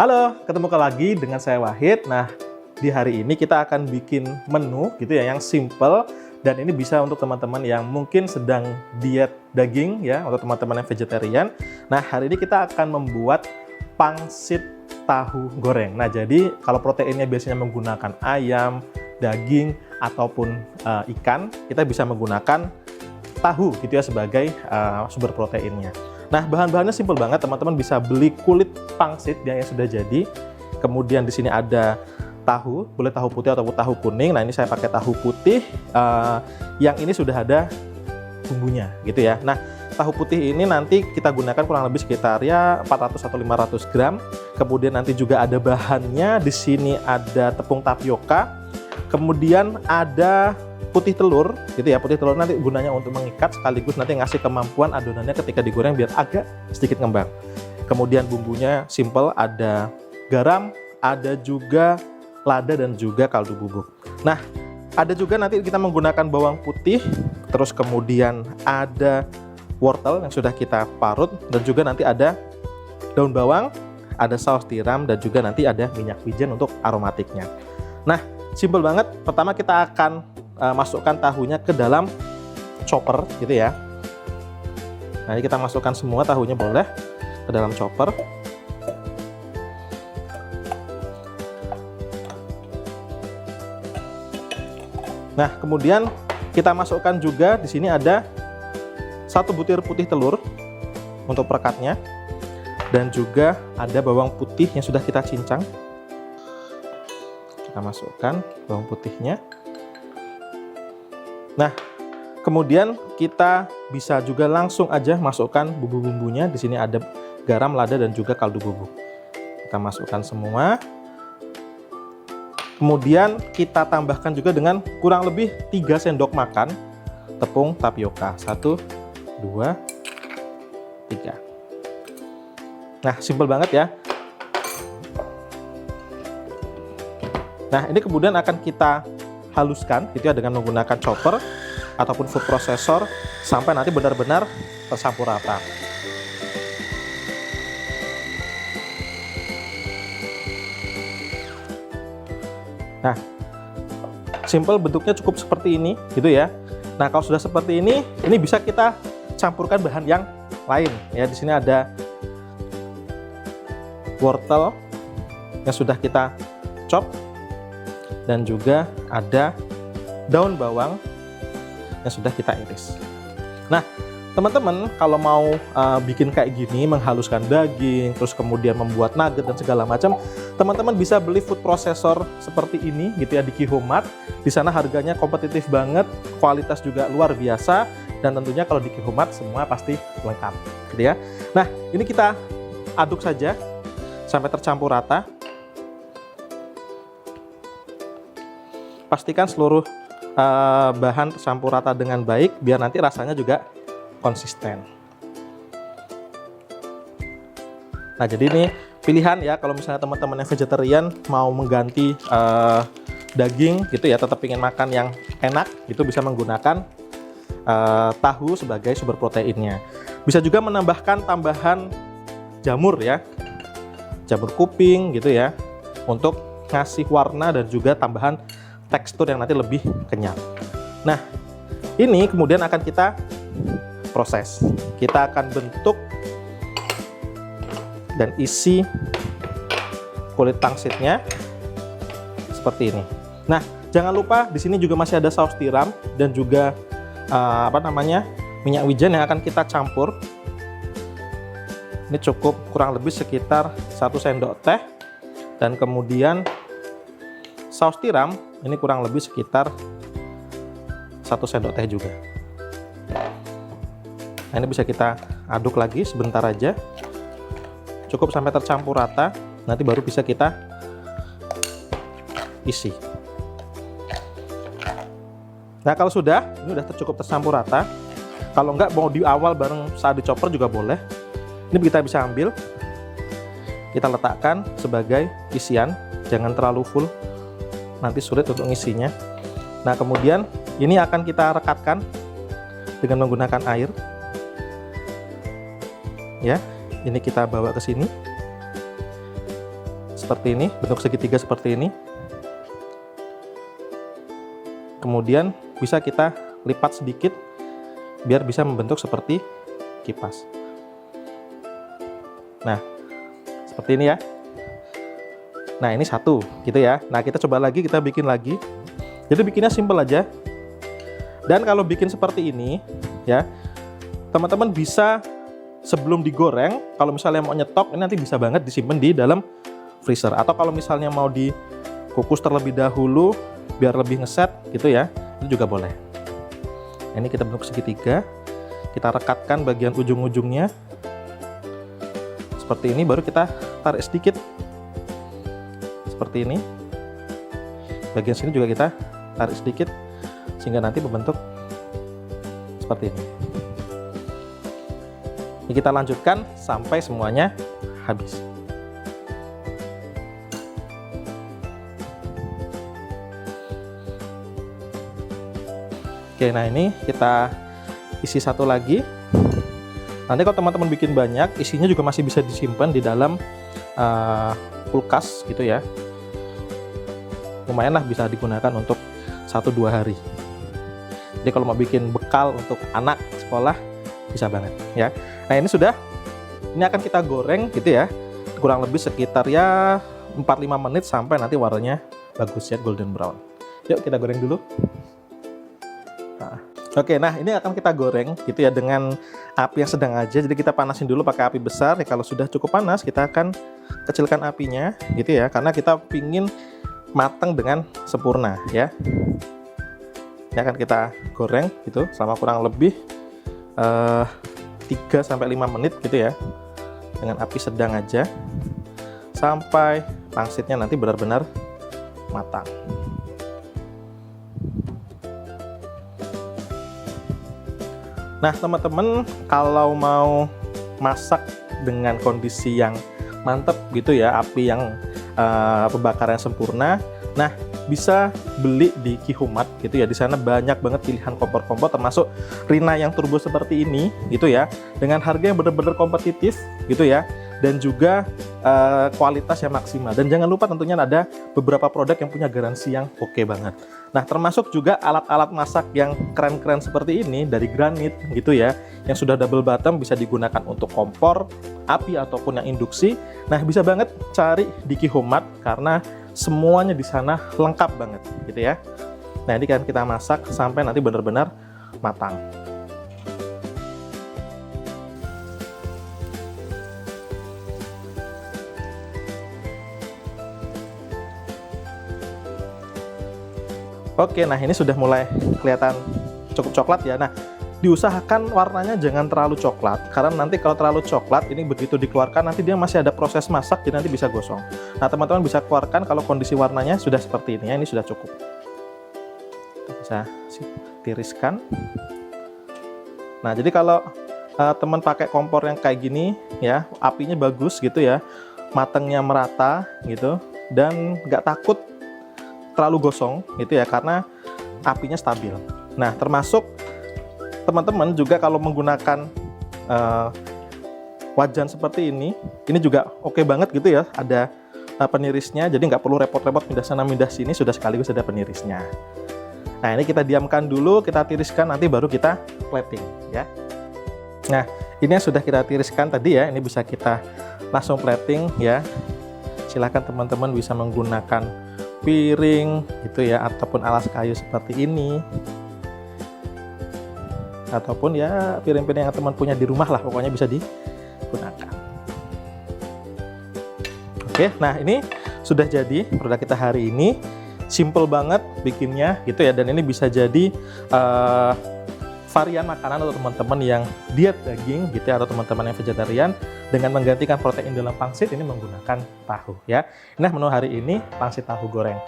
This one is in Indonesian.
Halo, ketemu lagi dengan saya Wahid. Nah, di hari ini kita akan bikin menu gitu ya yang simple dan ini bisa untuk teman-teman yang mungkin sedang diet daging ya, untuk teman-teman yang vegetarian. Nah, hari ini kita akan membuat pangsit tahu goreng. Nah, jadi kalau proteinnya biasanya menggunakan ayam, daging ataupun ikan, kita bisa menggunakan tahu gitu ya sebagai sumber proteinnya. Nah, bahan-bahannya simpel banget, teman-teman bisa beli kulit pangsit yang sudah jadi. Kemudian di sini ada tahu, boleh tahu putih ataupun tahu kuning. Nah, ini saya pakai tahu putih yang ini sudah ada bumbunya gitu ya. Nah, tahu putih ini nanti kita gunakan kurang lebih sekitar ya 400 atau 500 gram. Kemudian nanti juga ada bahannya, di sini ada tepung tapioka. Kemudian ada putih telur gitu ya. Putih telur nanti gunanya untuk mengikat sekaligus nanti ngasih kemampuan adonannya ketika digoreng biar agak sedikit ngembang. Kemudian bumbunya simple, ada garam, ada juga lada dan juga kaldu bubuk. Nah, ada juga nanti kita menggunakan bawang putih, terus kemudian ada wortel yang sudah kita parut dan juga nanti ada daun bawang, ada saus tiram dan juga nanti ada minyak wijen untuk aromatiknya. Nah, simple banget. Pertama kita akan masukkan tahunya ke dalam chopper gitu ya. Nah, ini kita masukkan semua tahunya boleh ke dalam chopper. Nah, kemudian kita masukkan juga di sini ada 1 butir putih telur untuk perekatnya dan juga ada bawang putih yang sudah kita cincang. Kita masukkan bawang putihnya. Nah, kemudian kita bisa juga langsung aja masukkan bumbu-bumbunya. Di sini ada garam, lada dan juga kaldu bubuk. Kita masukkan semua. Kemudian kita tambahkan juga dengan kurang lebih 3 sendok makan tepung tapioka. 1, 2, 3. Nah, simple banget ya. Nah, ini kemudian akan kita haluskan gitu ya dengan menggunakan chopper ataupun food processor sampai nanti benar-benar tercampur rata. Nah, simple bentuknya cukup seperti ini gitu ya. Nah, kalau sudah seperti ini bisa kita campurkan bahan yang lain ya. Di sini ada wortel yang sudah kita chop dan juga ada daun bawang yang sudah kita iris. Nah, teman-teman kalau mau bikin kayak gini, menghaluskan daging, terus kemudian membuat nugget dan segala macam, teman-teman bisa beli food processor seperti ini gitu ya di Qihoo-Mart. Di sana harganya kompetitif banget, kualitas juga luar biasa, dan tentunya kalau di Qihoo-Mart semua pasti lengkap gitu ya. Nah, ini kita aduk saja sampai tercampur rata. Pastikan seluruh bahan tercampur rata dengan baik biar nanti rasanya juga konsisten. Nah, jadi ini pilihan ya kalau misalnya teman-teman yang vegetarian mau mengganti daging gitu ya, tetap ingin makan yang enak, itu bisa menggunakan tahu sebagai sumber proteinnya. Bisa juga menambahkan tambahan jamur ya, jamur kuping gitu ya, untuk ngasih warna dan juga tambahan tekstur yang nanti lebih kenyal. Nah, ini kemudian akan kita proses. Kita akan bentuk dan isi kulit pangsitnya seperti ini. Nah, jangan lupa di sini juga masih ada saus tiram dan juga minyak wijen yang akan kita campur. Ini cukup kurang lebih sekitar 1 sendok teh dan kemudian saus tiram ini kurang lebih sekitar 1 sendok teh juga. Nah, ini bisa kita aduk lagi sebentar aja. Cukup sampai tercampur rata, nanti baru bisa kita isi. Nah, kalau sudah, ini udah cukup tercampur rata. Kalau enggak mau di awal bareng saat dicoper juga boleh. Ini kita bisa ambil, kita letakkan sebagai isian, jangan terlalu full. Nanti sulit untuk ngisinya. Nah, kemudian ini akan kita rekatkan dengan menggunakan air. Ya, ini kita bawa ke sini. seperti ini, bentuk segitiga seperti ini. Kemudian bisa kita lipat sedikit biar bisa membentuk seperti kipas. Nah, seperti ini ya. Nah, ini satu gitu ya. Nah, kita coba lagi, kita bikin lagi. Jadi bikinnya simple aja. Dan kalau bikin seperti ini ya, teman-teman bisa sebelum digoreng, kalau misalnya mau nyetok, ini nanti bisa banget disimpan di dalam freezer. Atau kalau misalnya mau dikukus terlebih dahulu biar lebih ngeset gitu ya, itu juga boleh. Ini kita bentuk segitiga, kita rekatkan bagian ujung-ujungnya seperti ini, baru kita tarik sedikit seperti ini. Bagian sini juga kita tarik sedikit sehingga nanti membentuk seperti ini. Ini kita lanjutkan sampai semuanya habis. Oke, nah ini kita isi satu lagi. Nanti kalau teman-teman bikin banyak, isinya juga masih bisa disimpan di dalam kulkas gitu ya. Lumayan lah, bisa digunakan untuk 1-2 hari. Jadi kalau mau bikin bekal untuk anak sekolah, bisa banget ya. Nah, ini akan kita goreng gitu ya. Kurang lebih sekitar ya 4-5 menit sampai nanti warnanya bagus ya, golden brown. Yuk kita goreng dulu. Oke, nah ini akan kita goreng gitu ya dengan api yang sedang aja. Jadi kita panasin dulu pakai api besar. Ya, kalau sudah cukup panas, kita akan kecilkan apinya gitu ya, karena kita pingin matang dengan sempurna ya. Ini akan kita goreng gitu selama kurang lebih 3-5 menit gitu ya, dengan api sedang aja sampai pangsitnya nanti benar-benar matang. Nah, teman-teman, kalau mau masak dengan kondisi yang mantep gitu ya, api yang pembakaran sempurna, nah bisa beli di Qihoo Mart gitu ya. Di sana banyak banget pilihan kompor-kompor, termasuk Rina yang turbo seperti ini gitu ya, dengan harga yang benar-benar kompetitif gitu ya, dan juga kualitas yang maksimal. Dan jangan lupa tentunya ada beberapa produk yang punya garansi yang oke banget. Nah, termasuk juga alat-alat masak yang keren-keren seperti ini dari granit gitu ya, yang sudah double bottom, bisa digunakan untuk kompor, api ataupun yang induksi. Nah, bisa banget cari di Qihoo Mart karena semuanya di sana lengkap banget gitu ya. Nah, ini kan kita masak sampai nanti benar-benar matang. Oke, nah ini sudah mulai kelihatan cukup coklat ya. Nah, diusahakan warnanya jangan terlalu coklat, karena nanti kalau terlalu coklat, ini begitu dikeluarkan nanti dia masih ada proses masak, jadi nanti bisa gosong. Nah, teman-teman bisa keluarkan kalau kondisi warnanya sudah seperti ini ya, ini sudah cukup. Bisa tiriskan. Nah, jadi kalau teman pakai kompor yang kayak gini ya, apinya bagus gitu ya, matangnya merata gitu, dan nggak takut terlalu gosong gitu ya, karena apinya stabil. Nah, termasuk teman-teman juga kalau menggunakan wajan seperti ini juga oke banget gitu ya, ada penirisnya, jadi nggak perlu repot-repot pindah sana pindah sini, sudah sekaligus ada penirisnya. Nah, ini kita diamkan dulu, kita tiriskan, nanti baru kita plating ya. Nah, ini yang sudah kita tiriskan tadi ya, ini bisa kita langsung plating ya. Silahkan teman-teman bisa menggunakan piring gitu ya, ataupun alas kayu seperti ini, ataupun ya piring-piring yang teman punya di rumah lah, pokoknya bisa digunakan. Oke, nah ini sudah jadi produk kita hari ini. Simple banget bikinnya gitu ya, dan ini bisa jadi varian makanan untuk teman-teman yang diet daging gitu ya, atau teman-teman yang vegetarian, dengan menggantikan protein dalam pangsit ini menggunakan tahu ya. Nah, menu hari ini pangsit tahu goreng.